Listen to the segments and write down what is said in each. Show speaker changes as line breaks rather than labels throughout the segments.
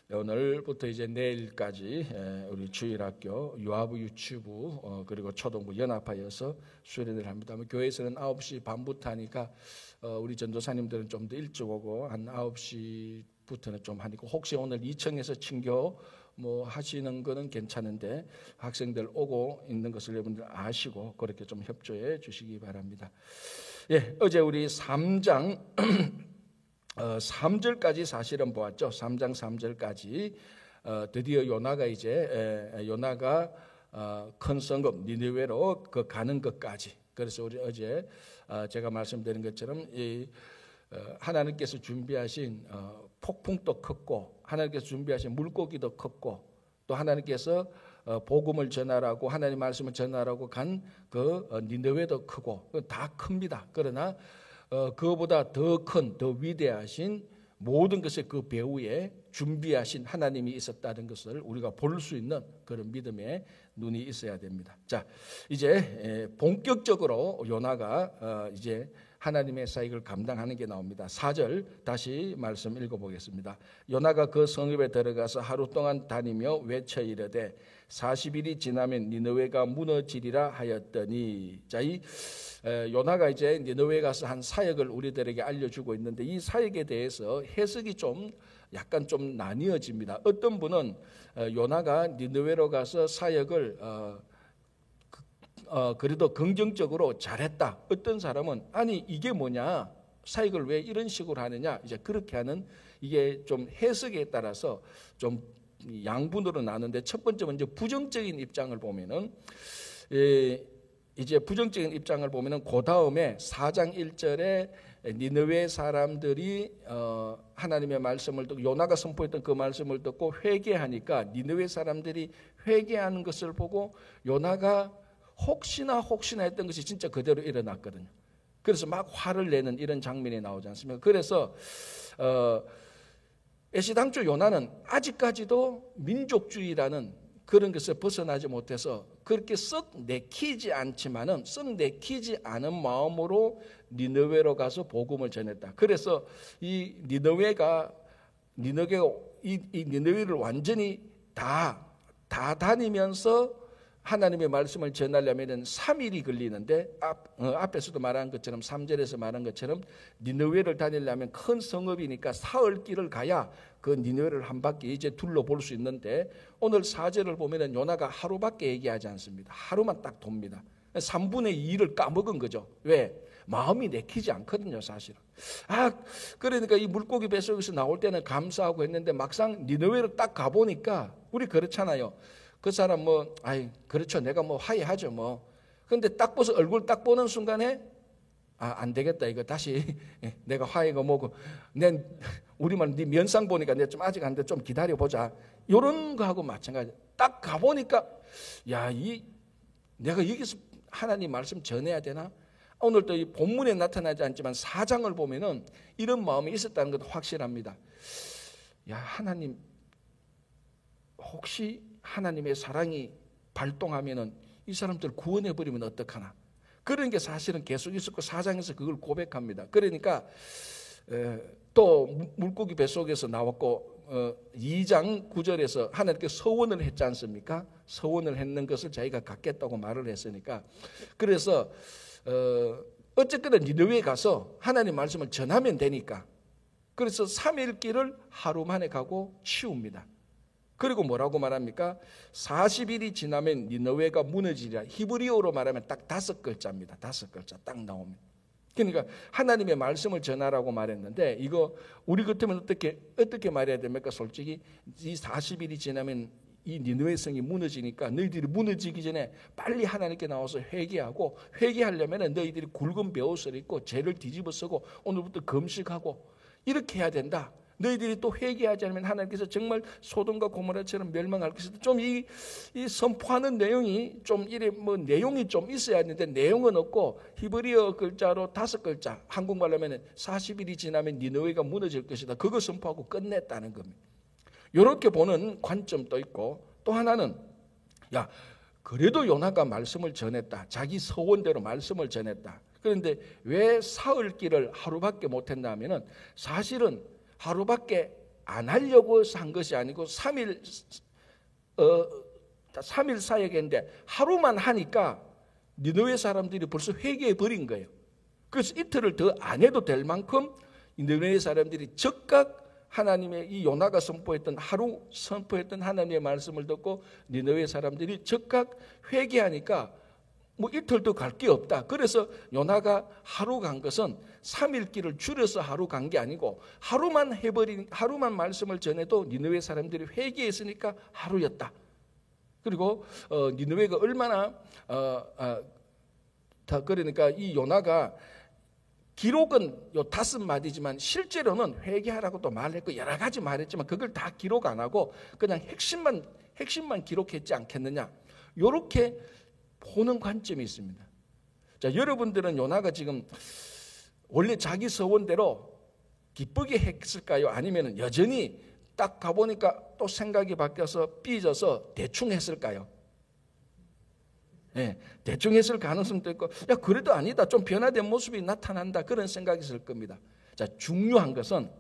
오늘부터 이제 내일까지 우리 주일학교, 유아부, 유치부 그리고 초등부 연합하여서 수련을 합니다. 교회에서는 9시 반부터 하니까 우리 전도사님들은 좀 더 일찍 오고 한 9시부터는 좀 하니까 혹시 오늘 2층에서 친교 뭐 하시는 거는 괜찮은데 학생들 오고 있는 것을 여러분들 아시고 그렇게 좀 협조해 주시기 바랍니다. 예, 어제 우리 3장 3절까지 사실은 보았죠. 3장 3절까지 드디어 요나가 큰 성읍 니느웨로 가는 것까지. 그래서 우리 어제 제가 말씀드린 것처럼 하나님께서 준비하신 폭풍도 컸고 하나님께서 준비하신 물고기도 컸고 또 하나님께서 복음을 전하라고 하나님 말씀을 전하라고 간 그 니느웨도 크고 다 큽니다. 그러나 그거보다 더 큰, 더 위대하신 모든 것의 그 배후에 준비하신 하나님이 있었다는 것을 우리가 볼 수 있는 그런 믿음의 눈이 있어야 됩니다. 자, 이제 본격적으로 요나가 이제 하나님의 사역을 감당하는 게 나옵니다. 4절 다시 말씀 읽어보겠습니다. 요나가 그 성읍에 들어가서 하루 동안 다니며 외쳐 이르되 40일이 지나면 니느웨가 무너지리라 하였더니, 자, 이 요나가 이제 니느웨 가서 한 사역을 우리들에게 알려주고 있는데 이 사역에 대해서 해석이 좀 약간 좀 나뉘어집니다. 어떤 분은 요나가 니느웨로 가서 사역을 그래도 긍정적으로 잘했다. 어떤 사람은 아니 이게 뭐냐, 사역을 왜 이런 식으로 하느냐, 이제 그렇게 하는, 이게 좀 해석에 따라서 좀 양분으로 나누는데 첫 번째 먼저 부정적인 입장을 보면은 이제 부정적인 입장을 보면은 그 다음에 4장 1절에 니느웨 사람들이 하나님의 말씀을 듣고 요나가 선포했던 그 말씀을 듣고 회개하니까 니느웨 사람들이 회개하는 것을 보고 요나가 혹시나 했던 것이 진짜 그대로 일어났거든요. 그래서 막 화를 내는 이런 장면이 나오지 않습니까? 그래서 애시당초 요나는 아직까지도 민족주의라는 그런 것을 벗어나지 못해서 그렇게 썩 내키지 않은 마음으로 니느웨로 가서 복음을 전했다. 그래서 이 니느웨를 완전히 다 다니면서 하나님의 말씀을 전하려면 3일이 걸리는데 앞에서도 말한 것처럼 3절에서 말한 것처럼 니느웨를 다니려면 큰 성읍이니까 사흘 길을 가야 그 니느웨를 한 바퀴 이제 둘러볼 수 있는데 오늘 4절을 보면 요나가 하루밖에 얘기하지 않습니다. 하루만 딱 돕니다. 3분의 2를 까먹은 거죠. 왜? 마음이 내키지 않거든요, 사실은. 그러니까 이 물고기 뱃속에서 나올 때는 감사하고 했는데 막상 니느웨를 딱 가보니까 우리 그렇잖아요. 그 사람 그렇죠. 내가 화해하죠 근데 딱 보서 얼굴 딱 보는 순간에 안 되겠다. 이거 다시 내가 화해가 뭐고 우리만 네 면상 보니까 내가 좀 아직 안 돼. 좀 기다려보자. 이런 거하고 마찬가지. 딱 가보니까 내가 여기서 하나님 말씀 전해야 되나? 오늘도 이 본문에 나타나지 않지만 4장을 보면은 이런 마음이 있었다는 것도 확실합니다. 하나님 혹시 하나님의 사랑이 발동하면은 이 사람들 구원해버리면 어떡하나. 그런 게 사실은 계속 있었고 4장에서 그걸 고백합니다. 그러니까 또 물고기 뱃속에서 나왔고 2장 9절에서 하나님께 서원을 했지 않습니까? 서원을 했는 것을 자기가 갖겠다고 말을 했으니까 그래서 어쨌거나 니느웨에 가서 하나님 말씀을 전하면 되니까 그래서 3일 길을 하루 만에 가고 치웁니다. 그리고 뭐라고 말합니까? 40일이 지나면 니느웨가 무너지리라. 히브리어로 말하면 딱 5글자입니다. 5글자 딱 나옵니다. 그러니까 하나님의 말씀을 전하라고 말했는데 이거 우리 같으면 어떻게 말해야 됩니까? 솔직히 이 40일이 지나면 이 니느웨 성이 무너지니까 너희들이 무너지기 전에 빨리 하나님께 나와서 회개하고 회개하려면 너희들이 굵은 베옷을 입고 죄를 뒤집어 쓰고 오늘부터 금식하고 이렇게 해야 된다. 너희들이 또 회개하지 않으면 하나님께서 정말 소돔과 고모라처럼 멸망할 것이다. 좀 이 선포하는 내용이 좀 내용이 좀 있어야 하는데 내용은 없고 히브리어 글자로 5글자, 한국말로 하면 40일이 지나면 니느웨가 무너질 것이다. 그거 선포하고 끝냈다는 겁니다. 이렇게 보는 관점도 있고 또 하나는 그래도 요나가 말씀을 전했다. 자기 서원대로 말씀을 전했다. 그런데 왜 사흘 길을 하루밖에 못했나 하면은 사실은 하루밖에
안 하려고 해서 한 것이 아니고 3일 사역했는데 하루만 하니까 니느웨 사람들이 벌써 회개해 버린 거예요. 그래서 이틀을 더 안 해도 될 만큼 니느웨 사람들이 즉각 하나님의 이 요나가 하루 선포했던 하나님의 말씀을 듣고 니느웨 사람들이 즉각 회개하니까 뭐 이틀 더 갈 게 없다. 그래서 요나가 하루 간 것은 3일 길을 줄여서 하루 간 게 아니고 하루만 말씀을 전해도 니느웨 사람들이 회개했으니까 하루였다. 그리고 니느웨가 얼마나 그러니까 이 요나가 기록은 요 5마디지만 실제로는 회개하라고 또 말했고 여러 가지 말했지만 그걸 다 기록 안 하고 그냥 핵심만 기록했지 않겠느냐. 이렇게 보는 관점이 있습니다. 자, 여러분들은 요나가 지금 원래 자기 서원대로 기쁘게 했을까요? 아니면 여전히 딱 가보니까 또 생각이 바뀌어서 삐져서 대충 했을까요? 네, 대충 했을 가능성도 있고 야 그래도 아니다 좀 변화된 모습이 나타난다 그런 생각이 있을 겁니다. 자, 중요한 것은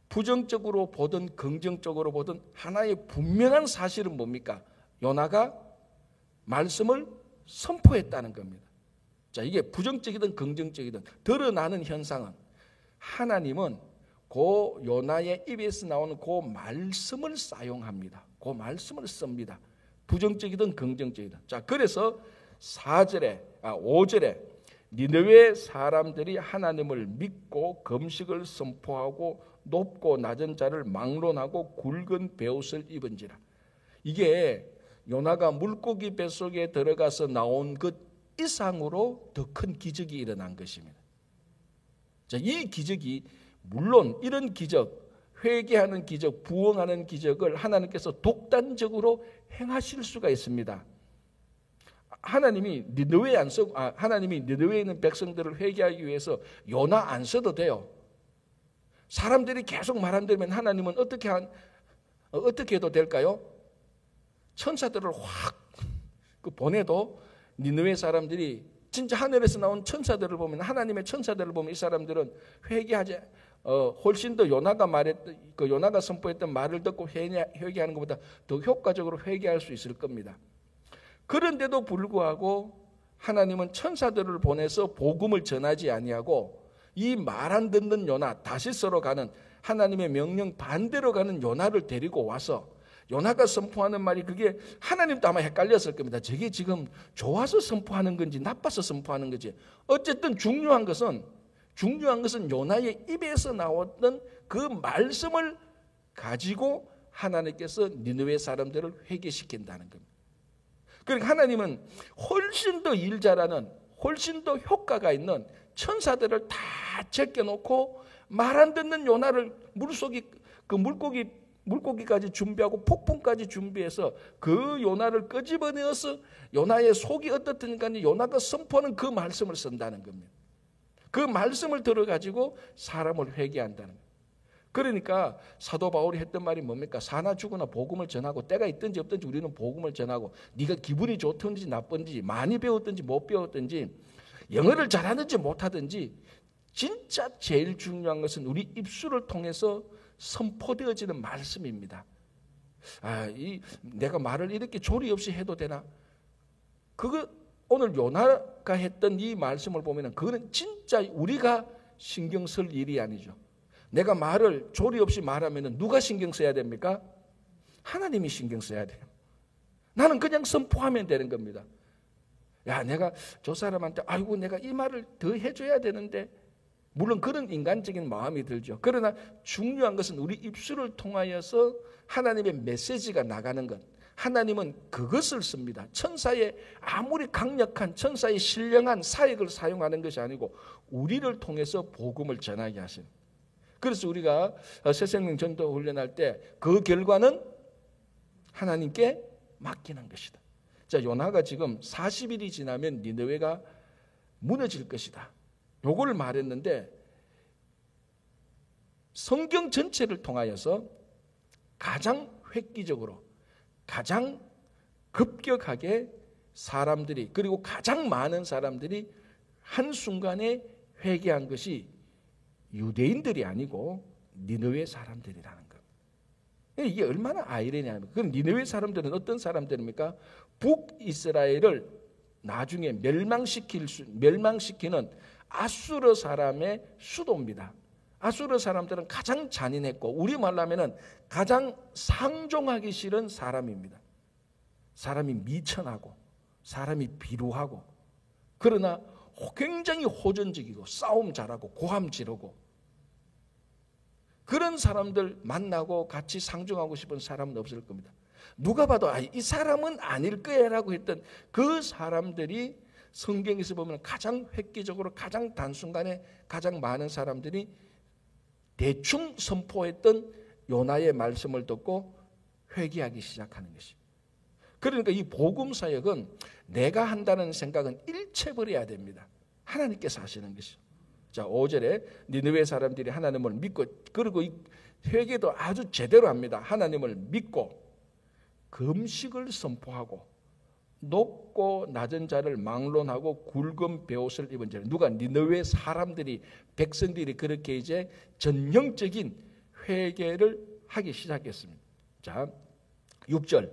부정적으로 보든 긍정적으로 보든 하나의 분명한 사실은 뭡니까? 요나가 말씀을 선포했다는 겁니다. 자, 이게 부정적이든 긍정적이든 드러나는 현상은 하나님은 그 요나의 입에서 나오는 그 말씀을 사용합니다. 그 말씀을 씁니다. 부정적이든 긍정적이든. 자, 그래서 5절에 니느웨 사람들이 하나님을 믿고 금식을 선포하고 높고 낮은 자를 막론하고 굵은 베옷을 입은지라. 이게 요나가 물고기 뱃속에 들어가서 나온 것 이상으로 더 큰 기적이 일어난 것입니다. 자, 이 기적이 물론 이런 기적, 회개하는 기적, 부흥하는 기적을 하나님께서 독단적으로 행하실 수가 있습니다. 하나님이 니느웨에 있는 백성들을 회개하기 위해서 요나 안 써도 돼요. 사람들이 계속 말한다면 하나님은 어떻게 해도 될까요? 천사들을 확 보내도 니느웨 사람들이 진짜 하늘에서 나온 천사들을 보면 하나님의 천사들을 보면 이 사람들은 회개하지 훨씬 더 요나가 선포했던 말을 듣고 회개하는 것보다 더 효과적으로 회개할 수 있을 겁니다. 그런데도 불구하고 하나님은 천사들을 보내서 복음을 전하지 아니하고 이 말 안 듣는 요나, 다시스로 가는 하나님의 명령 반대로 가는 요나를 데리고 와서 요나가 선포하는 말이 그게 하나님도 아마 헷갈렸을 겁니다. 저게 지금 좋아서 선포하는 건지 나빠서 선포하는 건지. 어쨌든 중요한 것은 요나의 입에서 나왔던 그 말씀을 가지고 하나님께서 니느웨 사람들을 회개시킨다는 겁니다. 그러니까 하나님은 훨씬 더 일 잘하는, 훨씬 더 효과가 있는 천사들을 다 제껴놓고 말 안 듣는 요나를 물고기까지 준비하고 폭풍까지 준비해서 그 요나를 끄집어내어서 요나의 속이 어떻든지 요나가 선포하는 그 말씀을 쓴다는 겁니다. 그 말씀을 들어가지고 사람을 회개한다는 거예요. 그러니까 사도 바울이 했던 말이 뭡니까? 사나 죽으나 복음을 전하고 때가 있든지 없든지 우리는 복음을 전하고 네가 기분이 좋든지 나쁜지 많이 배웠든지 못 배웠든지 영어를 잘하든지 못하든지 진짜 제일 중요한 것은 우리 입술을 통해서 선포되어지는 말씀입니다. 내가 말을 이렇게 조리 없이 해도 되나? 그거 오늘 요나가 했던 이 말씀을 보면 그거는 진짜 우리가 신경 쓸 일이 아니죠. 내가 말을 조리 없이 말하면 누가 신경 써야 됩니까? 하나님이 신경 써야 돼요. 나는 그냥 선포하면 되는 겁니다. 야, 내가 저 사람한테 내가 이 말을 더 해줘야 되는데 물론 그런 인간적인 마음이 들죠. 그러나 중요한 것은 우리 입술을 통하여서 하나님의 메시지가 나가는 것. 하나님은 그것을 씁니다. 천사의 아무리 강력한 천사의 신령한 사역을 사용하는 것이 아니고 우리를 통해서 복음을 전하게 하십니다. 그래서 우리가 새생명 전도 훈련할 때 그 결과는 하나님께 맡기는 것이다. 자, 요나가 지금 40일이 지나면 니느웨가 무너질 것이다. 요걸 말했는데 성경 전체를 통하여서 가장 획기적으로 가장 급격하게 사람들이 그리고 가장 많은 사람들이 한순간에 회개한 것이 유대인들이 아니고
니느웨 사람들이라는 것. 이게 얼마나 아이러니합니까? 그럼 니느웨 사람들은 어떤 사람들입니까? 북이스라엘을 나중에 멸망시키는 아수르 사람의 수도입니다. 아수르 사람들은 가장 잔인했고 우리말로 하면은 가장 상종하기 싫은 사람입니다. 사람이 미천하고 사람이 비루하고 그러나 굉장히 호전적이고 싸움 잘하고 고함 지르고 그런 사람들 만나고 같이 상종하고 싶은 사람은 없을 겁니다. 누가 봐도 이 사람은 아닐 거야라고 했던 그 사람들이 성경에서 보면 가장 획기적으로 가장 단순간에 가장 많은 사람들이 대충 선포했던 요나의 말씀을 듣고 회개하기 시작하는 것이. 그러니까 이 복음 사역은 내가 한다는 생각은 일체버려야 됩니다. 하나님께서 하시는 것이죠. 자, 5절에 니느웨 사람들이 하나님을 믿고 그리고 이 회개도 아주 제대로 합니다. 하나님을 믿고 금식을 선포하고 높고 낮은 자를 막론하고 굵은 베옷을 입은 자를 누가 니느웨 사람들이 백성들이 그렇게 이제 전형적인 회개를 하기 시작했습니다. 자, 6절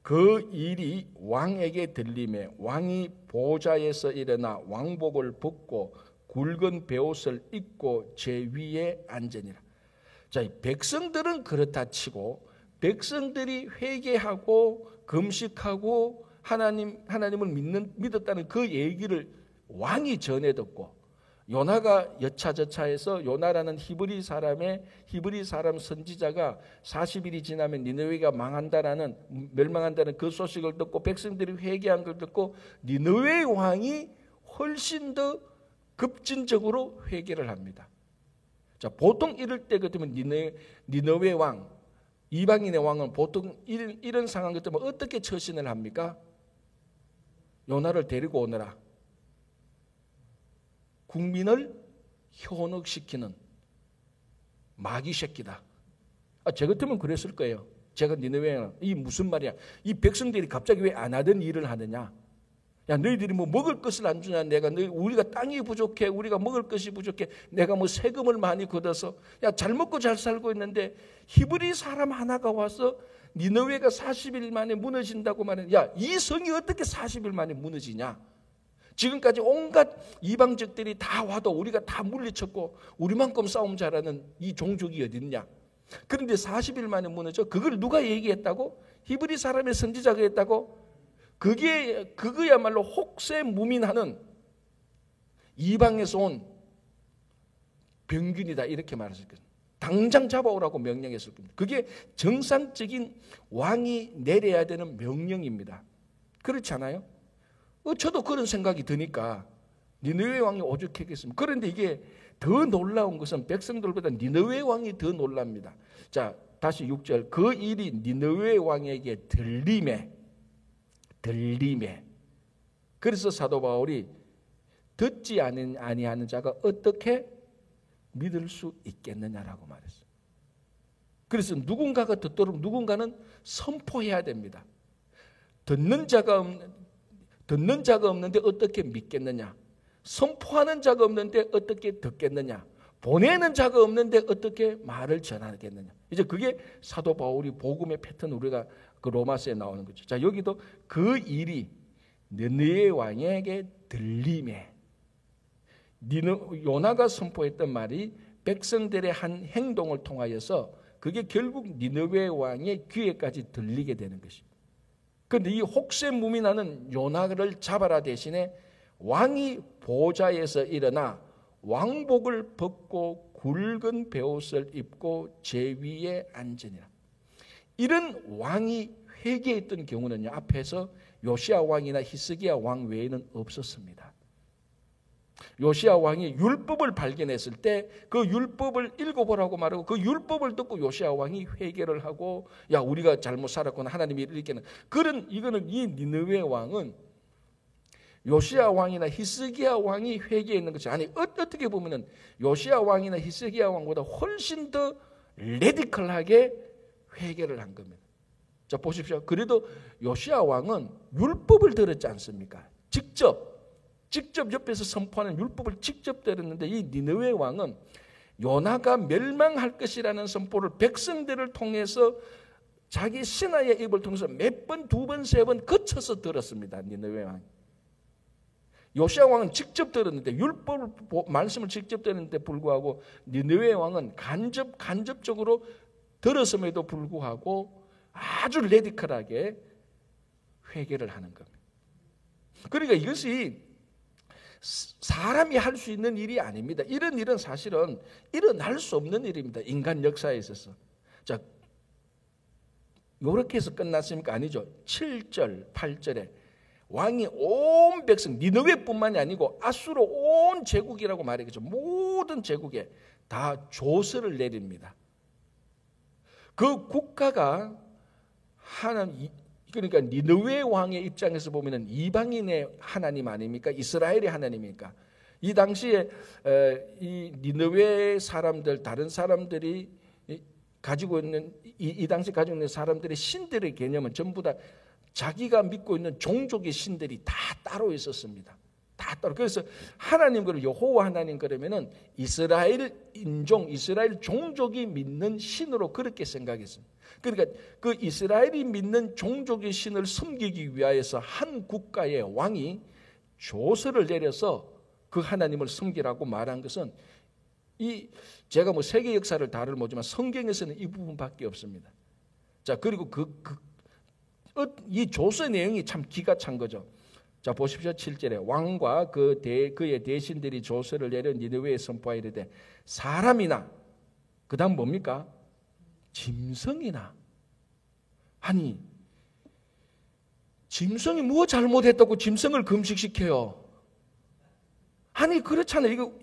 그 일이 왕에게 들림에 왕이 보좌에서 일어나 왕복을 벗고 굵은 베옷을 입고 제 위에 앉으니라. 자, 백성들은 그렇다 치고 백성들이 회개하고 금식하고 하나님을 믿었다는 그 얘기를 왕이 전해 듣고 요나가 여차저차해서 요나라는 히브리 사람 선지자가 40일이 지나면 니느웨가 멸망한다는 그 소식을 듣고 백성들이 회개한 걸 듣고 니느웨 왕이 훨씬 더 급진적으로 회개를 합니다. 자, 보통 이럴 때 같으면 니느웨 왕, 이방인의 왕은 보통 이런 상황 같으면 어떻게 처신을 합니까? 요나를 데리고 오너라. 국민을 현혹시키는 마귀 새끼다. 제 같으면 그랬을 거예요. 제가 니느웨 왕, 이 무슨 말이야? 이 백성들이 갑자기 왜 안 하던 일을 하느냐? 야, 너희들이 뭐 먹을 것을 안 주냐? 우리가 땅이 부족해. 우리가 먹을 것이 부족해. 내가 뭐 세금을 많이 걷어서 야, 잘 먹고 잘 살고 있는데 히브리 사람 하나가 와서 니느웨가 40일 만에 무너진다고 말해. 야, 이 성이 어떻게 40일 만에 무너지냐? 지금까지 온갖 이방적들이 다 와도 우리가 다 물리쳤고 우리만큼 싸움 잘하는 이 종족이 어딨냐? 그런데 40일 만에 무너져. 그걸 누가 얘기했다고? 히브리 사람의 선지자가 했다고? 그거야말로 혹세무민하는 이방에서 온 병균이다 이렇게 말했을 겁니다. 당장 잡아오라고 명령했을 겁니다. 그게 정상적인 왕이 내려야 되는 명령입니다. 그렇지 않아요? 저도 그런 생각이 드니까 니느웨 왕이 오죽했겠습니까? 그런데 이게 더 놀라운 것은 백성들보다 니느웨 왕이 더 놀랍니다. 자, 다시 6절 그 일이 니느웨 왕에게 들림에 그래서 사도 바울이 듣지 아니하는 자가 어떻게 믿을 수 있겠느냐라고 말했어요. 그래서 누군가가 듣도록 누군가는 선포해야 됩니다. 듣는 자가 없는데 어떻게 믿겠느냐? 선포하는 자가 없는데 어떻게 듣겠느냐? 보내는 자가 없는데 어떻게 말을 전하겠느냐? 이제 그게 사도 바울이 복음의 패턴 우리가 그 로마서에 나오는 거죠. 자, 여기도 그 일이 니느웨 왕에게 들림에 요나가 선포했던 말이 백성들의 한 행동을 통하여서 그게 결국 니느웨 왕의 귀에까지 들리게 되는 것입니다. 그런데 이 혹세무민하는 요나를 잡아라 대신에 왕이 보좌에서 일어나 왕복을 벗고 굵은 베옷을 입고 제 위에 앉으니라. 이런 왕이 회개했던 경우는요, 앞에서 요시야 왕이나 히스기야 왕 외에는 없었습니다. 요시야 왕이 율법을 발견했을 때 그 율법을 읽어보라고 말하고 그 율법을 듣고 요시야 왕이 회개를 하고 야, 우리가 잘못 살았구나, 하나님이 이렇게는 이거는 이 니느웨 왕은 요시야 왕이나 히스기야 왕이 회개했는 것이 아니, 어떻게 보면은 요시야 왕이나 히스기야 왕보다 훨씬 더 레디컬하게 회개를 한 겁니다. 자, 보십시오. 그래도 요시야 왕은 율법을 들었지 않습니까? 직접 옆에서 선포하는 율법을 직접 들었는데 이 니느웨 왕은 요나가 멸망할 것이라는 선포를 백성들을 통해서 자기 신하의 입을 통해서 몇 번, 두 번, 세 번 거쳐서 들었습니다. 니느웨 왕. 요시야 왕은 직접 들었는데, 율법 말씀을 직접 들었는데 불구하고 니느웨 왕은 간접적으로 들었음에도 불구하고 아주 레디컬하게 회개를 하는 겁니다. 그러니까 이것이 사람이 할 수 있는 일이 아닙니다. 이런 일은 사실은 일어날 수 없는 일입니다. 인간 역사에 있어서. 자, 요렇게 해서 끝났습니까? 아니죠. 7절, 8절에 왕이 온 백성, 니느웨뿐만이 아니고 아수르 온 제국이라고 말했겠죠. 모든 제국에 다 조서를 내립니다. 그 국가가 그러니까 니느웨 왕의 입장에서 보면은 이방인의 하나님 아닙니까? 이스라엘의 하나님입니까? 이 당시에 이 니느웨 사람들, 다른 사람들이 가지고 있는 이 당시 가지고 있는 사람들의 신들의 개념은 전부 다 자기가 믿고 있는 종족의 신들이 다 따로 있었습니다. 다 따로. 그래서 하나님 그를 여호와 하나님 그러면은 이스라엘 인종, 이스라엘 종족이 믿는 신으로 그렇게 생각했습니다. 그러니까 그 이스라엘이 믿는 종족의 신을 섬기기 위하여서 한 국가의 왕이 조서를 내려서 그 하나님을 섬기라고 말한 것은 제가 뭐 세계 역사를 다를 모르지만 성경에서는 이 부분밖에 없습니다. 자, 그리고 이 조서의 내용이 참 기가 찬 거죠. 자, 보십시오. 7절에 왕과 그의 대신들이 조서를 내려 니느웨에 선포하여 이르되 사람이나, 그 다음 뭡니까? 짐승이나. 아니, 짐승이 뭐 잘못했다고 짐승을 금식시켜요? 아니, 그렇잖아요.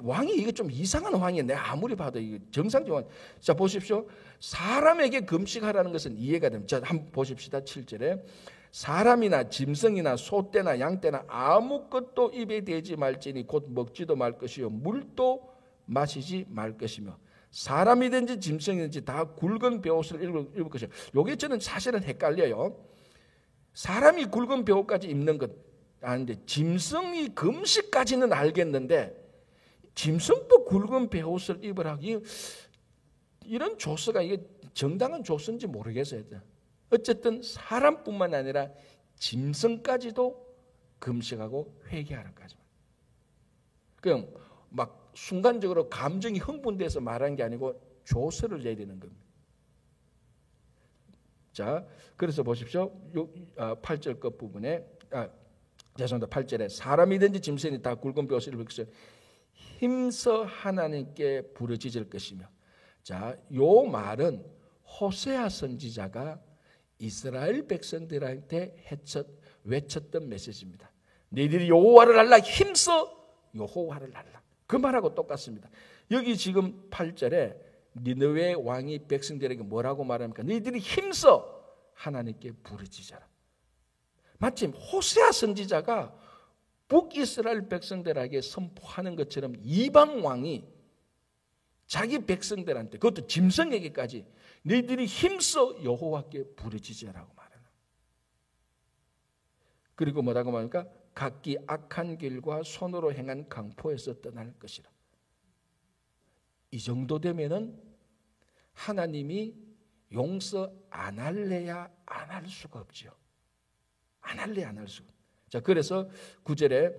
왕이 이게 좀 이상한 왕이에요. 내가 아무리 봐도 이게 정상적인 왕. 자, 보십시오. 사람에게 금식하라는 것은 이해가 됩니다. 자, 한번 보십시다. 7절에 사람이나 짐승이나 소떼나 양떼나 아무것도 입에 대지 말지니 곧 먹지도 말 것이요 물도 마시지 말 것이며 사람이든지 짐승이든지 다 굵은 베옷을 입을 것이요. 요게 저는 사실은 헷갈려요. 사람이 굵은 베옷까지 입는 것 아는데 짐승이 금식까지는 알겠는데 짐승도 굵은 베옷을 입으라, 이런 조서가 이게 정당한 조서인지 모르겠어요. 어쨌든 사람뿐만 아니라 짐승까지도 금식하고 회개하라까지. 그냥 막 순간적으로 감정이 흥분돼서 말한 게 아니고 조서를 내리는 겁니다. 자, 그래서 보십시오. 8절 끝부분에 죄송합니다. 8절에 사람이든지 짐승이 다 굵은 벼슬을 입을 것이요 힘써 하나님께 부르짖을 것이며. 자, 요 말은 호세아 선지자가 이스라엘 백성들한테 외쳤던 메시지입니다. 너희들이 여호와를 알라, 힘써 여호와를 알라. 그 말하고 똑같습니다. 여기 지금 8절에 니느웨 왕이 백성들에게 뭐라고 말합니까? 너희들이 힘써 하나님께 부르짖어라. 마침 호세아 선지자가 북이스라엘 백성들에게 선포하는 것처럼 이방 왕이 자기 백성들한테, 그것도 짐승에게까지 너희들이 힘써 여호와께 부르짖으라고 말하는. 그리고 뭐라고 말합니까? 각기 악한 길과 손으로 행한 강포에서 떠날 것이라. 이 정도 되면은 하나님이 용서 안 할래야 안 할 수가 없죠. 안 할래 안 할 수가. 자, 그래서 9절에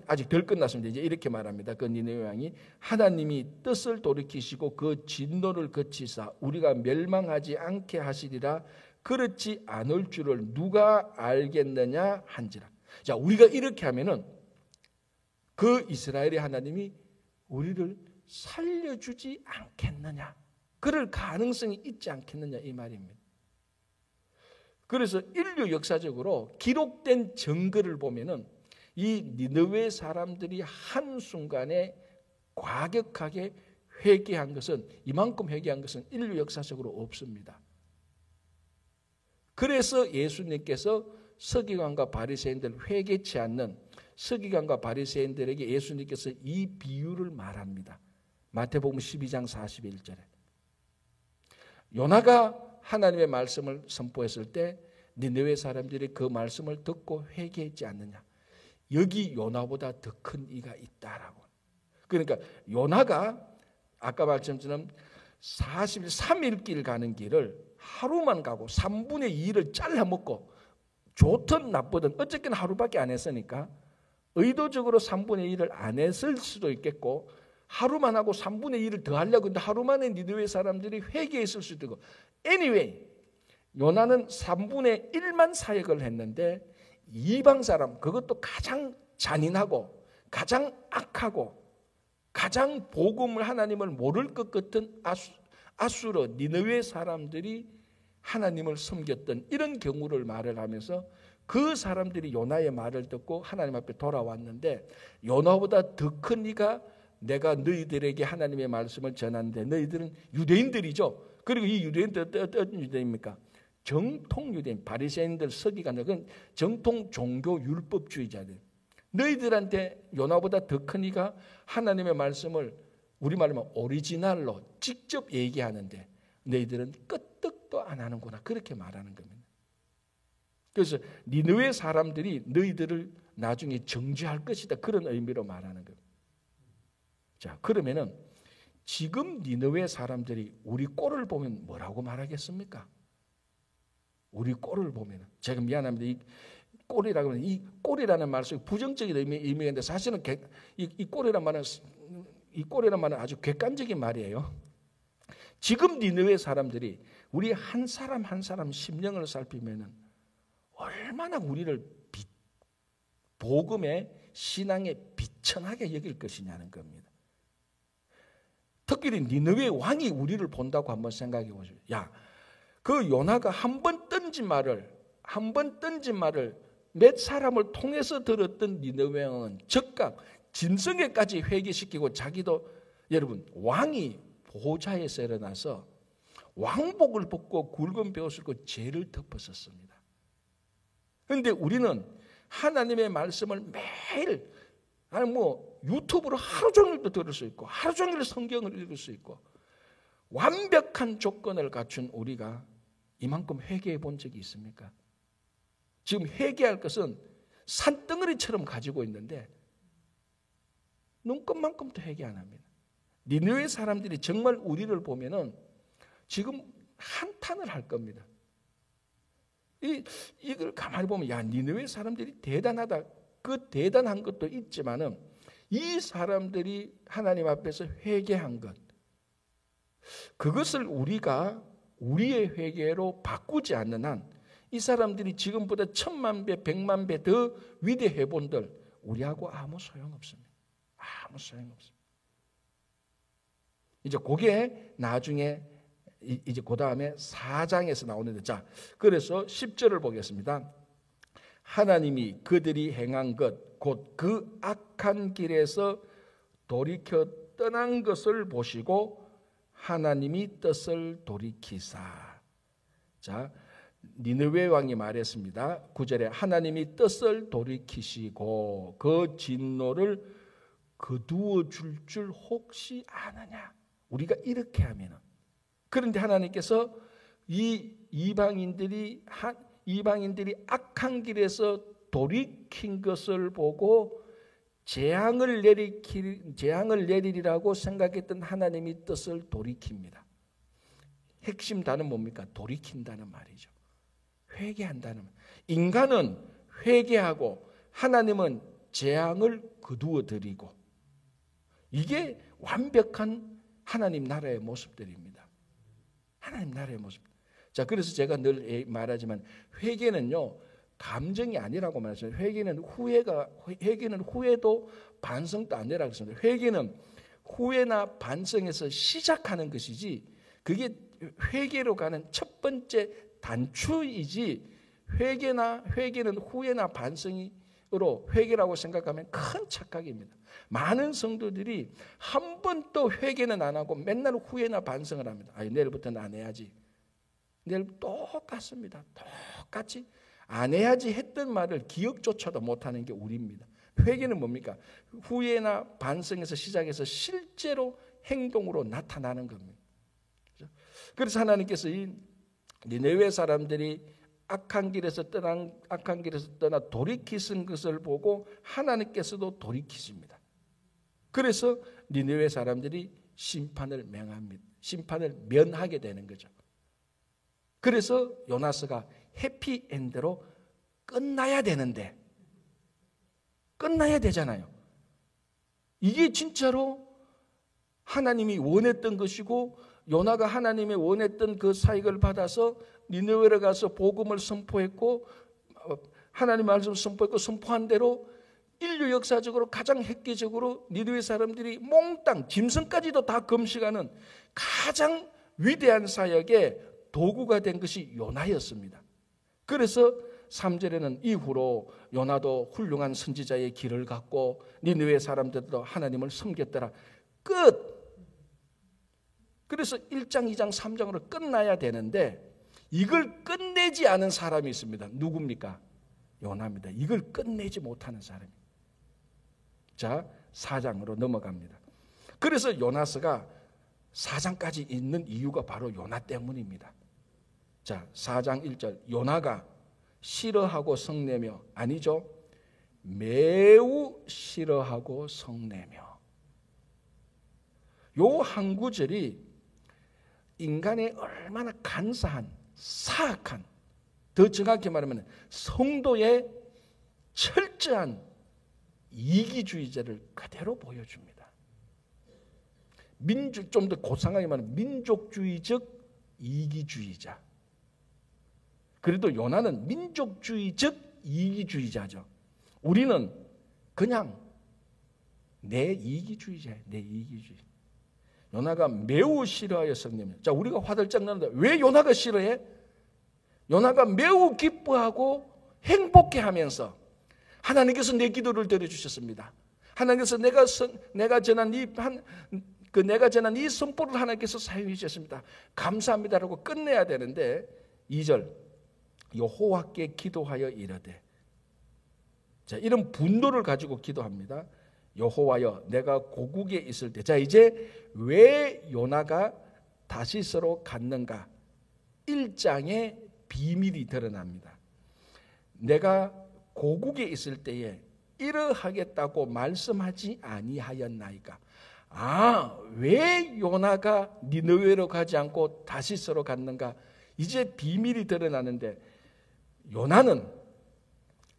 아직 덜 끝났습니다. 이제 이렇게 말합니다. 그 니느웨 왕이 하나님이 뜻을 돌이키시고 그 진노를 그치사 우리가 멸망하지 않게 하시리라. 그렇지 않을 줄을 누가 알겠느냐 한지라. 자, 우리가 이렇게 하면은 그 이스라엘의 하나님이 우리를 살려주지 않겠느냐, 그럴 가능성이 있지 않겠느냐, 이 말입니다. 그래서 인류 역사적으로 기록된 증거를 보면은 이 니느웨 사람들이 한순간에 과격하게 회개한 것은, 이만큼 회개한 것은 인류 역사적으로 없습니다. 그래서 예수님께서 서기관과 바리새인들, 회개치 않는 서기관과 바리새인들에게 예수님께서 이 비유를 말합니다. 마태복음 12장 41절에 요나가 하나님의 말씀을 선포했을 때 니느웨 사람들이 그 말씀을 듣고 회개했지 않느냐. 여기 요나보다 더 큰 이가 있다라고. 그러니까 요나가 아까 말씀처럼 43일 길 가는 길을 하루만 가고 3분의 2를 잘라 먹고 좋든 나쁘든 어쨌든 하루밖에 안 했으니까 의도적으로 3분의 1을 안 했을 수도 있겠고 하루만 하고 3분의 1을 더 하려고 했는데 하루 만에 니느웨 사람들이 회개했을 수도 있고 anyway 요나는 3분의 1만 사역을 했는데 이방 사람 그것도 가장 잔인하고 가장 악하고 가장 복음을 하나님을 모를 것 같은 아수르 니느웨 사람들이 하나님을 섬겼던 이런 경우를 말을 하면서 그 사람들이 요나의 말을 듣고 하나님 앞에 돌아왔는데 요나보다 더 큰 이가 내가 너희들에게 하나님의 말씀을 전하는데 너희들은 유대인들이죠. 그리고 이 유대인들 어떤 유대인입니까? 정통 유대인, 바리새인들 서기관들, 그건 정통 종교 율법주의자들. 너희들한테 요나보다 더 큰 이가 하나님의 말씀을 우리말로 하면 오리지널로 직접 얘기하는데 너희들은 끄떡도 안 하는구나. 그렇게 말하는 겁니다. 그래서 니느웨 사람들이 너희들을 나중에 정죄할 것이다. 그런 의미로 말하는 겁니다. 자, 그러면은 지금 니느웨 사람들이 우리 꼴을 보면 뭐라고 말하겠습니까? 우리 꼴을 보면은 제가 미안합니다. 이 꼴이라고 하면 이 꼴이라는 말은 부정적인 의미인데 사실은 이 꼴이란 말은 아주 객관적인 말이에요. 지금 니느웨 사람들이 우리 한 사람 한 사람 심령을 살피면은 얼마나 우리를 복음의 신앙에 비천하게 여길 것이냐는 겁니다. 특별히 니느웨 왕이 우리를 본다고 한번 생각해 보세요. 야, 그 요나가 한 번 던진 말을 몇 사람을 통해서 들었던 니느웨 왕은 즉각 진성에까지 회개시키고 자기도 여러분 왕이 보좌에서 일어나서 왕복을 벗고 굵은 벼옷을 입고 죄를 덮었었습니다. 그런데 우리는 하나님의 말씀을 매일 아니 유튜브로 하루 종일도 들을 수 있고 하루 종일 성경을 읽을 수 있고 완벽한 조건을 갖춘 우리가 이만큼 회개해 본 적이 있습니까? 지금 회개할 것은 산덩어리처럼 가지고 있는데 눈곱만큼도 회개 안 합니다. 니느웨 사람들이 정말 우리를 보면은 지금 한탄을 할 겁니다. 이걸 가만히 보면 야 니느웨 사람들이 대단하다. 그 대단한 것도 있지만은 이 사람들이 하나님 앞에서 회개한 것 그것을 우리가 우리의 회개로 바꾸지 않는 한 이 사람들이 지금보다 1000만 배, 100만 배 더 위대해 본들 우리하고 아무 소용없습니다. 아무 소용없습니다. 이제 그게 나중에 이제 그 다음에 4장에서 나오는데 자 그래서 10절을 보겠습니다. 하나님이 그들이 행한 것 곧 그 악한 길에서 돌이켜 떠난 것을 보시고 하나님이 뜻을 돌이키사. 자 니느웨 왕이 말했습니다. 9절에 하나님이 뜻을 돌이키시고 그 진노를 거두어 줄 혹시 아느냐. 우리가 이렇게 하면은 그런데 하나님께서 이 이방인들이 악한 길에서 돌이킨 것을 보고 재앙을 내리리라고 생각했던 하나님이 뜻을 돌이킵니다. 핵심 단어는 뭡니까? 돌이킨다는 말이죠. 회개한다는 말. 인간은 회개하고 하나님은 재앙을 거두어 드리고 이게 완벽한 하나님 나라의 모습들입니다. 하나님 나라의 모습. 자, 그래서 제가 늘 말하지만 회개는요 감정이 아니라고 말했어요. 회개는 후회도 반성도 아니라고 했습니다. 회개는 후회나 반성에서 시작하는 것이지 그게 회개로 가는 첫 번째 단추이지 회개는 후회나 반성으로 회개라고 생각하면 큰 착각입니다. 많은 성도들이 한 번도 회개는 안 하고 맨날 후회나 반성을 합니다. 내일부터는 안 해야지. 내일 똑같습니다. 똑같이 안 해야지 했던 말을 기억조차도 못하는 게 우리입니다. 회개는 뭡니까? 후회나 반성에서 시작해서 실제로 행동으로 나타나는 겁니다. 그래서 하나님께서 이 니느웨 사람들이 악한 길에서 떠나 돌이키신 것을 보고 하나님께서도 돌이키십니다. 그래서 니느웨 사람들이 심판을 면하게 되는 거죠. 그래서 요나스가 해피엔드로 끝나야 되는데, 끝나야 되잖아요. 이게 진짜로 하나님이 원했던 것이고, 요나가 하나님의 원했던 그 사익을 받아서 니느웨로 가서 복음을 선포했고, 하나님 말씀을 선포했고, 선포한 대로 인류 역사적으로 가장 획기적으로 니느웨 사람들이 몽땅 짐승까지도 다 금식하는 가장 위대한 사역의 도구가 된 것이 요나였습니다. 그래서 3절에는 이후로 요나도 훌륭한 선지자의 길을 갖고 니느웨 사람들도 하나님을 섬겼더라. 끝. 그래서 1장, 2장, 3장으로 끝나야 되는데 이걸 끝내지 않은 사람이 있습니다. 누굽니까? 요나입니다. 이걸 끝내지 못하는 사람이. 자, 4장으로 넘어갑니다. 그래서 요나스가 4장까지 있는 이유가 바로 요나 때문입니다. 자, 4장 1절. 요나가 싫어하고 성내며, 아니죠, 매우 싫어하고 성내며. 요 한 구절이 인간의 얼마나 간사한, 사악한, 더 정확히 말하면 성도의 철저한 이기주의자를 그대로 보여줍니다. 좀 더 고상하게 말하면 민족주의적 이기주의자. 그래도 요나는 민족주의적 이기주의자죠. 우리는 그냥 내 이기주의자예요. 내 이기주의. 요나가 매우 싫어하여 성내며. 자, 우리가 화들짝 나는데 왜 요나가 싫어해? 요나가 매우 기뻐하고 행복해하면서 하나님께서 내 기도를 들어주셨습니다. 하나님께서 내가 전한 이 선포를 하나님께서 사용해 주셨습니다. 감사합니다라고 끝내야 되는데 2절 여호와께 기도하여 이르되. 자, 이런 분노를 가지고 기도합니다. 여호와여, 내가 고국에 있을 때. 자, 이제 왜 요나가 다시스로 갔는가? 1장에 비밀이 드러납니다. 내가 고국에 있을 때에 이러하겠다고 말씀하지 아니하였나이까? 아, 왜 요나가 니느웨로 가지 않고 다시스로 갔는가? 이제 비밀이 드러나는데, 요나는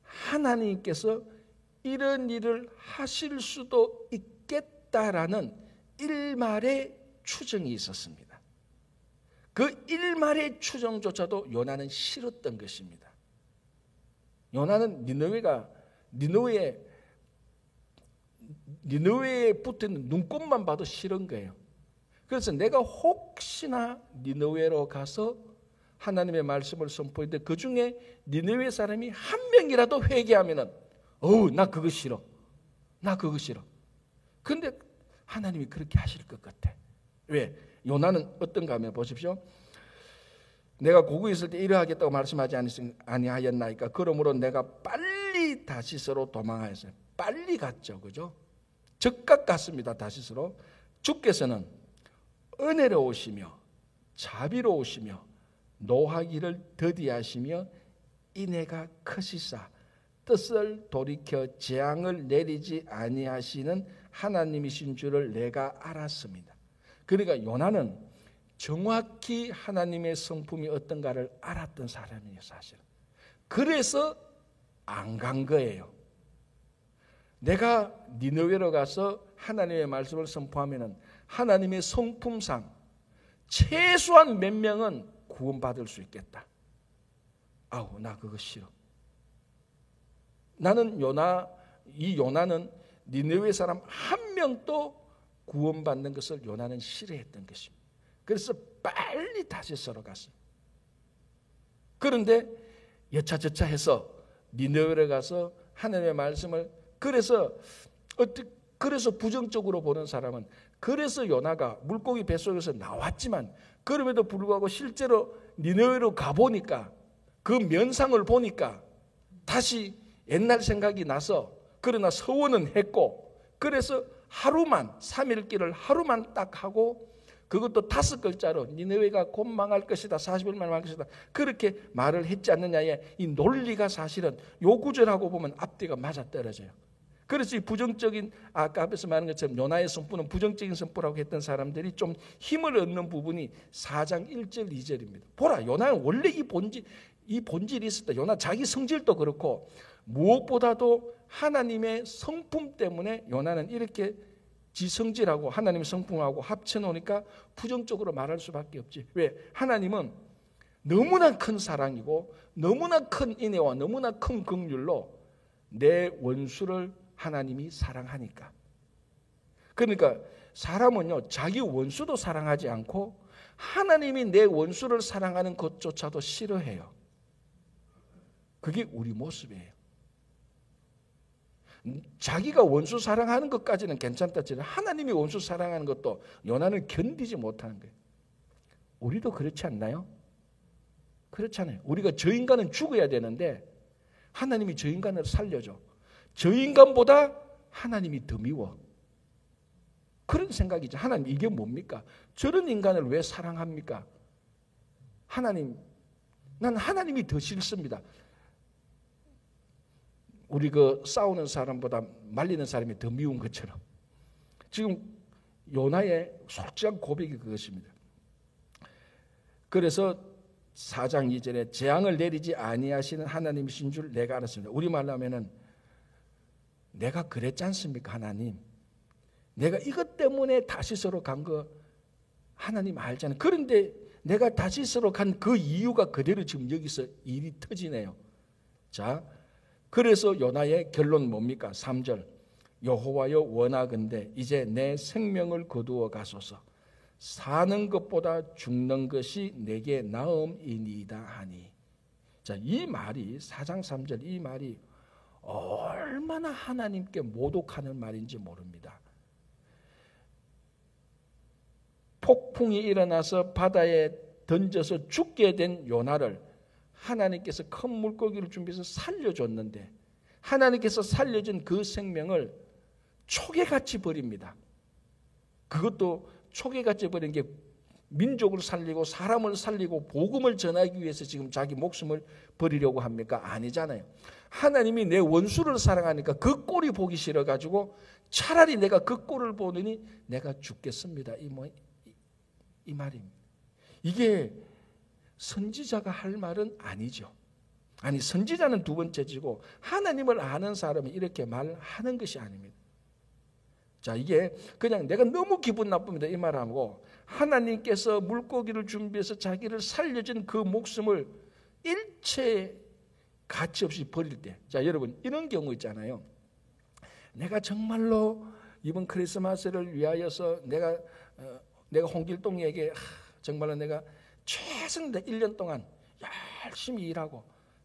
하나님께서 이런 일을 하실 수도 있겠다라는 일말의 추정이 있었습니다. 그 일말의 추정조차도 요나는 싫었던 것입니다. 요나는 니느웨에 붙어있는 눈꽃만 봐도 싫은 거예요. 그래서 내가 혹시나 니느웨로 가서 하나님의 말씀을 선포했는데 그 중에 니느웨 사람이 한 명이라도 회개하면은 나 그거 싫어. 나 그거 싫어. 근데 하나님이 그렇게 하실 것 같아. 왜? 요나는 어떤가 하면 보십시오. 내가 고국에 있을 때 이러하겠다고 말씀하지 아니하였나이까? 그러므로 내가 빨리 다시스로 도망하였어요. 빨리 갔죠. 그죠? 즉각 갔습니다. 다시스로. 주께서는 은혜로우시며 자비로우시며 노하기를 더디하시며 인애가 크시사 뜻을 돌이켜 재앙을 내리지 아니하시는 하나님이신 줄을 내가 알았습니다. 그러니까 요나는 정확히 하나님의 성품이 어떤가를 알았던 사람이에요, 사실은. 그래서 안 간 거예요. 내가 니느웨로 가서 하나님의 말씀을 선포하면은 하나님의 성품상 최소한 몇 명은 구원받을 수 있겠다. 아우, 나 그거 싫어. 나는 요나는 니느웨 사람 한 명도 구원받는 것을 요나는 싫어했던 것입니다. 그래서 빨리 다시스로 갔어요. 그런데 여차저차 해서 니느웨로 가서 하나님의 말씀을 그래서 부정적으로 보는 사람은 그래서 요나가 물고기 뱃속에서 나왔지만 그럼에도 불구하고 실제로 니느웨로 가보니까 그 면상을 보니까 다시 옛날 생각이 나서 그러나 서원은 했고 그래서 3일길을 하루만 딱 하고 그것도 5글자로 니느웨가 곧 망할 것이다. 40일 만에 망할 것이다. 그렇게 말을 했지 않느냐의 이 논리가 사실은 요 구절하고 보면 앞뒤가 맞아떨어져요. 그래서 이 부정적인, 아까 앞에서 말한 것처럼 요나의 선포는 부정적인 선포라고 했던 사람들이 좀 힘을 얻는 부분이 4장 1절 2절입니다. 보라, 요나는 원래 이 본질이 있었다. 요나 자기 성질도 그렇고 무엇보다도 하나님의 성품 때문에 요나는 이렇게 지성질하고 하나님의 성품하고 합쳐놓으니까 부정적으로 말할 수밖에 없지. 왜? 하나님은 너무나 큰 사랑이고 너무나 큰 인애와 너무나 큰 긍휼로 내 원수를 하나님이 사랑하니까. 그러니까 사람은요, 자기 원수도 사랑하지 않고 하나님이 내 원수를 사랑하는 것조차도 싫어해요. 그게 우리 모습이에요. 자기가 원수 사랑하는 것까지는 괜찮다 치는 하나님이 원수 사랑하는 것도 요나는 견디지 못하는 거예요. 우리도 그렇지 않나요? 그렇잖아요. 우리가 저 인간은 죽어야 되는데 하나님이 저 인간을 살려줘. 저 인간보다 하나님이 더 미워. 그런 생각이죠. 하나님, 이게 뭡니까? 저런 인간을 왜 사랑합니까? 하나님, 난 하나님이 더 싫습니다. 우리 그 싸우는 사람보다 말리는 사람이 더 미운 것처럼 지금 요나의 솔직한 고백이 그것입니다. 그래서 4장 2절에 재앙을 내리지 아니하시는 하나님이신 줄 내가 알았습니다. 우리말로 하면은 내가 그랬지 않습니까? 하나님, 내가 이것 때문에 다시스로 간 거 하나님 알잖아요. 그런데 내가 다시스로 간 그 이유가 그대로 지금 여기서 일이 터지네요. 자, 그래서 요나의 결론 뭡니까? 3절, 여호와여 원하건대 이제 내 생명을 거두어 가소서. 사는 것보다 죽는 것이 내게 나음이니이다 하니. 자, 이 말이 4장 3절 이 말이 얼마나 하나님께 모독하는 말인지 모릅니다. 폭풍이 일어나서 바다에 던져서 죽게 된 요나를 하나님께서 큰 물고기를 준비해서 살려줬는데 하나님께서 살려준 그 생명을 초계같이 버립니다. 그것도 초계같이 버린 게 민족을 살리고 사람을 살리고 복음을 전하기 위해서 지금 자기 목숨을 버리려고 합니까? 아니잖아요. 하나님이 내 원수를 사랑하니까 그 꼴이 보기 싫어가지고 차라리 내가 그 꼴을 보느니 내가 죽겠습니다. 이 말입니다. 이게 선지자가 할 말은 아니죠. 아니, 선지자는 두 번째지고 하나님을 아는 사람이 이렇게 말하는 것이 아닙니다. 자, 이게 그냥 내가 너무 기분 나쁩니다 이 말하고 하나님께서 물고기를 준비해서 자기를 살려준 그 목숨을 일체 가치 없이 버릴 때, 자 여러분 이런 경우 있잖아요. 내가 정말로 이번 크리스마스를 위하여서 내가 홍길동에게 정말로 내가 최선 1년 동안 열심히 일하고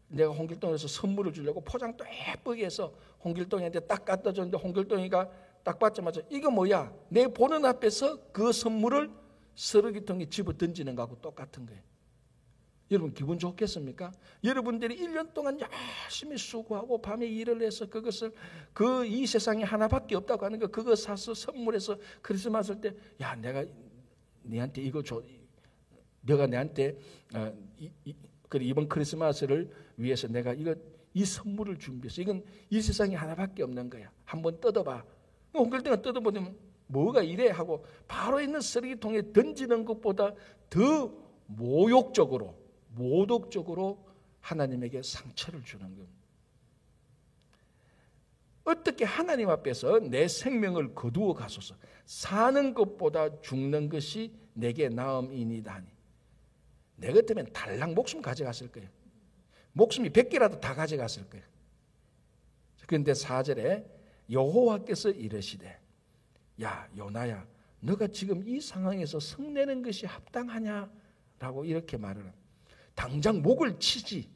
내가 홍길동에서 선물을 주려고 포장도 예쁘게 해서 홍길동이한테 딱 갖다 줬는데 홍길동이가 딱 받자마자 이거 뭐야? 내 보는 앞에서 그 선물을 쓰레기통에 집어 던지는 거하고 똑같은 거예요. 여러분 기분 좋겠습니까? 여러분들이 1년 동안 열심히 수고하고 밤에 일을 해서 그것을 이 세상에 하나밖에 없다고 하는 거 그거 사서 선물해서 크리스마스 때 야 내가 네한테 이거 줘. 너가 내한테 이번 크리스마스를 위해서 내가 이 선물을 준비해서 이건 이 세상에 하나밖에 없는 거야. 한번 뜯어봐. 홍길동이가 뜯어보면 뭐가 이래 하고 바로 있는 쓰레기통에 던지는 것보다 더 모욕적으로 모독적으로 하나님에게 상처를 주는 겁니다. 어떻게 하나님 앞에서 내 생명을 거두어 가소서. 사는 것보다 죽는 것이 내게 나음이니이다 하니. 내 같으면 달랑 목숨 가져갔을 거예요. 목숨이 100개라도 다 가져갔을 거예요. 그런데 4절에 여호와께서 이르시되 야 요나야 너가 지금 이 상황에서 성내는 것이 합당하냐? 라고 이렇게 말을 합니다. 당장 목을 치지.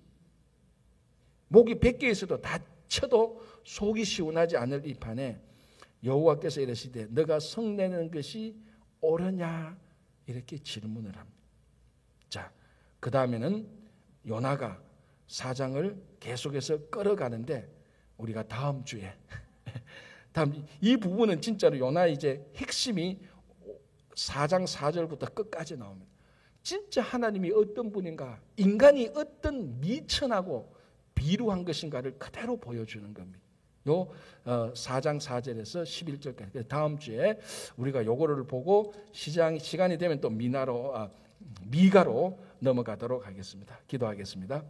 목이 100개에서도 다 쳐도 속이 시원하지 않을 이 판에 여호와께서 이르시되 너가 성내는 것이 옳으냐? 이렇게 질문을 합니다. 자, 그 다음에는 요나가 사장을 계속해서 끌어가는데 우리가 다음 주에 이 부분은 진짜로 요나 이제 핵심이 4장 4절부터 끝까지 나옵니다. 진짜 하나님이 어떤 분인가, 인간이 어떤 미천하고 비루한 것인가를 그대로 보여주는 겁니다. 요 4장 4절에서 11절까지. 다음 주에 우리가 요거를 보고 시간이 되면 또 미가로 넘어가도록 하겠습니다. 기도하겠습니다.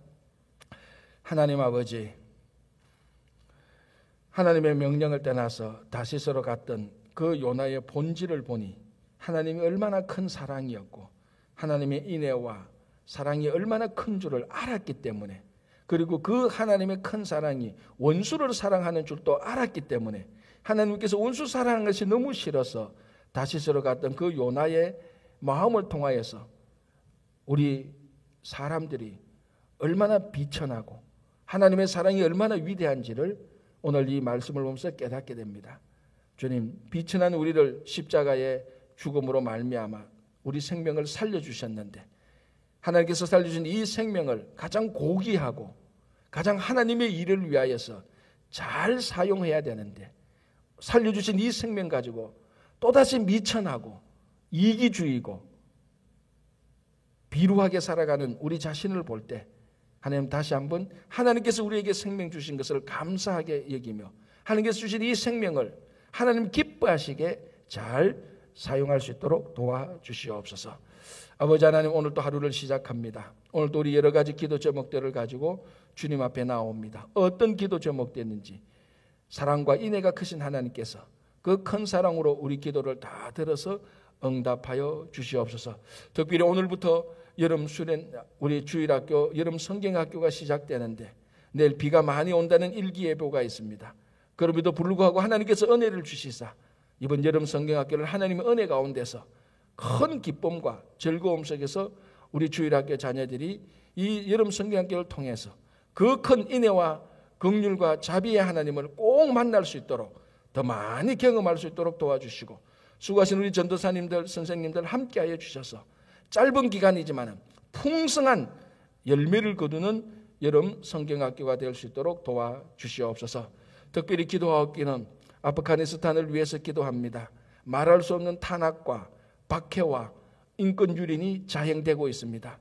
하나님 아버지, 하나님의 명령을 떠나서 다시스로 갔던 그 요나의 본질을 보니 하나님이 얼마나 큰 사랑이었고 하나님의 인애와 사랑이 얼마나 큰 줄을 알았기 때문에, 그리고 그 하나님의 큰 사랑이 원수를 사랑하는 줄도 알았기 때문에 하나님께서 원수 사랑하는 것이 너무 싫어서 다시스로 갔던 그 요나의 마음을 통하여서 우리 사람들이 얼마나 비천하고 하나님의 사랑이 얼마나 위대한지를 오늘 이 말씀을 보면서 깨닫게 됩니다. 주님, 비천한 우리를 십자가의 죽음으로 말미암아 우리 생명을 살려주셨는데 하나님께서 살려주신 이 생명을 가장 고귀하고 가장 하나님의 일을 위하여서 잘 사용해야 되는데 살려주신 이 생명 가지고 또다시 미천하고 이기주의고 비루하게 살아가는 우리 자신을 볼 때 하나님 다시 한번 하나님께서 우리에게 생명 주신 것을 감사하게 여기며 하나님께서 주신 이 생명을 하나님 기뻐하시게 잘 사용할 수 있도록 도와주시옵소서. 아버지 하나님, 오늘도 하루를 시작합니다. 오늘도 우리 여러 가지 기도 제목들을 가지고 주님 앞에 나옵니다. 어떤 기도 제목됐는지 사랑과 인애가 크신 하나님께서 그 큰 사랑으로 우리 기도를 다 들어서 응답하여 주시옵소서. 특별히 오늘부터 여름 수련 우리 주일학교 여름 성경학교가 시작되는데 내일 비가 많이 온다는 일기예보가 있습니다. 그럼에도 불구하고 하나님께서 은혜를 주시사 이번 여름 성경학교를 하나님의 은혜 가운데서 큰 기쁨과 즐거움 속에서 우리 주일학교 자녀들이 이 여름 성경학교를 통해서 그 큰 인애와 긍휼과 자비의 하나님을 꼭 만날 수 있도록 더 많이 경험할 수 있도록 도와주시고, 수고하신 우리 전도사님들 선생님들 함께하여 주셔서 짧은 기간이지만 풍성한 열매를 거두는 여름 성경학교가 될 수 있도록 도와주시옵소서. 특별히 기도하옵기는 아프가니스탄을 위해서 기도합니다. 말할 수 없는 탄압과 박해와 인권 유린이 자행되고 있습니다.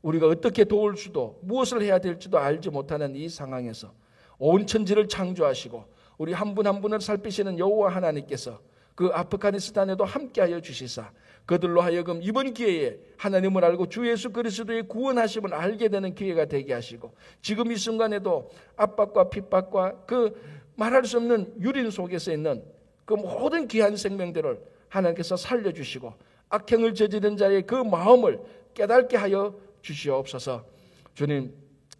우리가 어떻게 도울 수도 무엇을 해야 될지도 알지 못하는 이 상황에서 온 천지를 창조하시고 우리 한 분 한 분을 살피시는 여호와 하나님께서 그 아프가니스탄에도 함께하여 주시사 그들로 하여금 이번 기회에 하나님을 알고 주 예수 그리스도의 구원하심을 알게 되는 기회가 되게 하시고, 지금 이 순간에도 압박과 핍박과 그 말할 수 없는 유린 속에서 있는 그 모든 귀한 생명들을 하나님께서 살려주시고 악행을 저지른 자의 그 마음을 깨닫게 하여 주시옵소서. 주님,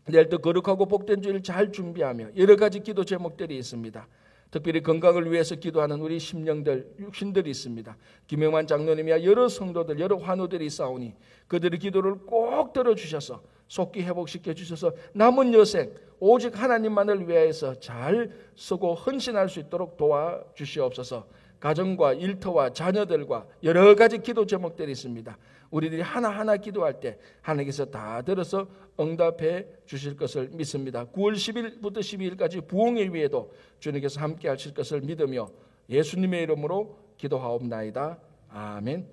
내일도 거룩하고 복된 주일 잘 준비하며 여러 가지 기도 제목들이 있습니다. 특별히 건강을 위해서 기도하는 우리 심령들, 육신들이 있습니다. 김영만 장로님이야 여러 성도들, 여러 환우들이 있사오니 그들의 기도를 꼭 들어주셔서 속기 회복시켜 주셔서 남은 여생 오직 하나님만을 위하여서 잘 쓰고 헌신할 수 있도록 도와주시옵소서. 가정과 일터와 자녀들과 여러 가지 기도 제목들이 있습니다. 우리들이 하나하나 기도할 때 하나님께서 다 들어서 응답해 주실 것을 믿습니다. 9월 10일부터 12일까지 부흥회 위에도 주님께서 함께 하실 것을 믿으며 예수님의 이름으로 기도하옵나이다. 아멘.